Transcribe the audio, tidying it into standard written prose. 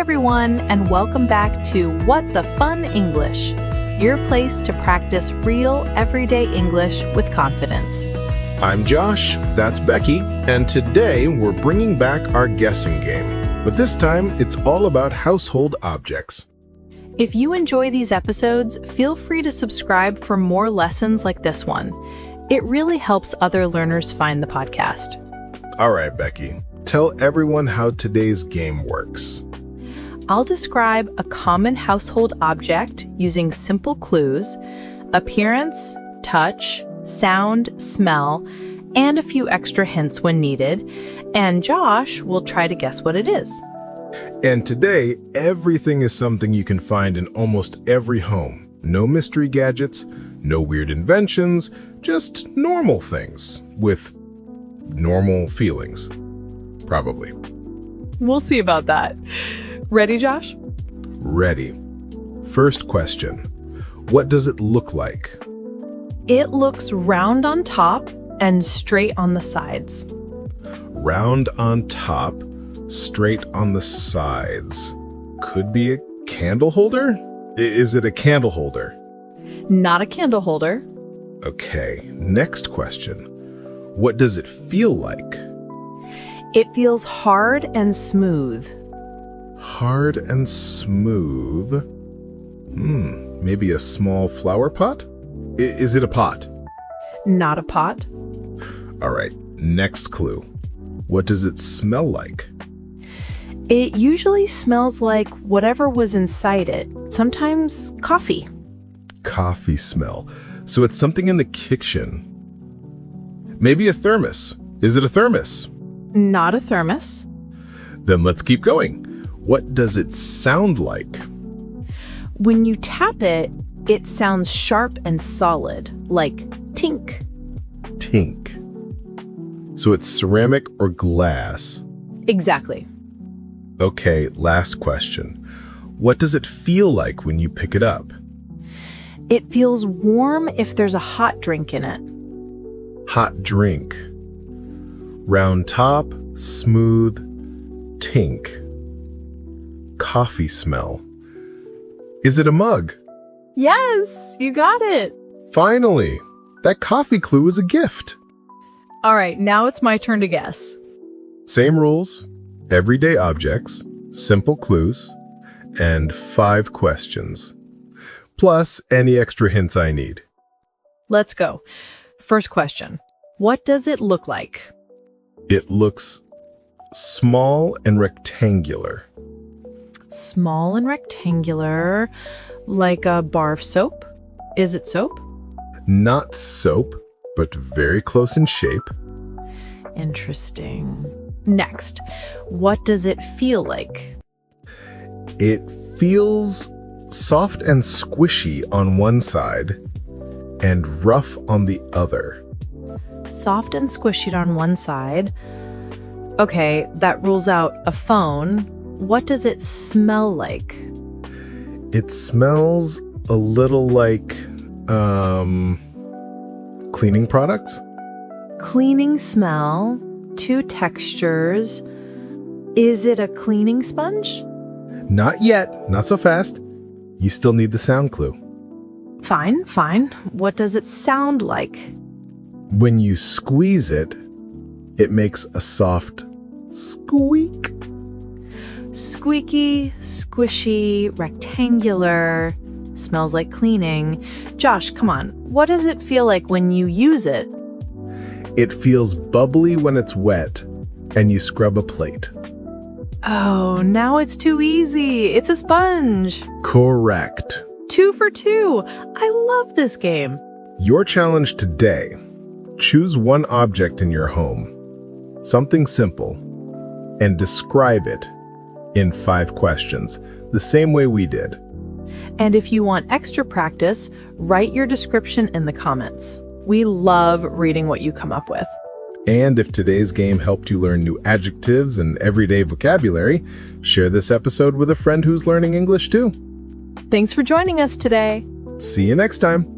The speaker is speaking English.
everyone, and welcome back to What the Fun English, your place to practice real, everyday English with confidence. I'm Josh, that's Becky, and today we're bringing back our guessing game. But this time, it's all about household objects. If you enjoy these episodes, feel free to subscribe for more lessons like this one. It really helps other learners find the podcast. All right, Becky, tell everyone how today's game works. I'll describe a common household object using simple clues, appearance, touch, sound, smell, and a few extra hints when needed, and Josh will try to guess what it is. And today, everything is something you can find in almost every home. No mystery gadgets, no weird inventions, just normal things with normal feelings. Probably. We'll see about that. Ready, Josh? Ready. First question. What does it look like? It looks round on top and straight on the sides. Round on top, straight on the sides. Could be a candle holder? Is it a candle holder? Not a candle holder. Okay, next question. What does it feel like? It feels hard and smooth. Hard and smooth. Maybe a small flower pot? Is it a pot? Not a pot. All right, next clue. What does it smell like? It usually smells like whatever was inside it, sometimes coffee. Coffee smell. So it's something in the kitchen. Maybe a thermos. Is it a thermos? Not a thermos. Then let's keep going. What does it sound like? When you tap it, it sounds sharp and solid, like tink. Tink. So it's ceramic or glass? Exactly. Okay, last question. What does it feel like when you pick it up? It feels warm if there's a hot drink in it. Hot drink. Round top, smooth, tink. Coffee smell. Is it a mug? Yes, you got it. Finally! That coffee clue is a gift. All right, now it's my turn to guess. Same rules, everyday objects, simple clues, and 5 questions. Plus any extra hints I need. Let's go. First question. What does it look like? It looks small and rectangular. Small and rectangular, like a bar of soap? Is it soap? Not soap, but very close in shape. Interesting. Next, what does it feel like? It feels soft and squishy on one side and rough on the other. Soft and squishy on one side. Okay, that rules out a phone. What does it smell like? It smells a little like, cleaning products? Cleaning smell, 2 textures. Is it a cleaning sponge? Not yet, not so fast. You still need the sound clue. Fine. What does it sound like? When you squeeze it, it makes a soft squeak. Squeaky, squishy, rectangular, smells like cleaning. Josh, come on. What does it feel like when you use it? It feels bubbly when it's wet and you scrub a plate. Oh, now it's too easy. It's a sponge. Correct. 2 for 2. I love this game. Your challenge today: choose one object in your home, something simple, and describe it in 5 questions, the same way we did. And if you want extra practice, write your description in the comments. We love reading what you come up with. And if today's game helped you learn new adjectives and everyday vocabulary, share this episode with a friend who's learning English too. Thanks for joining us today. See you next time.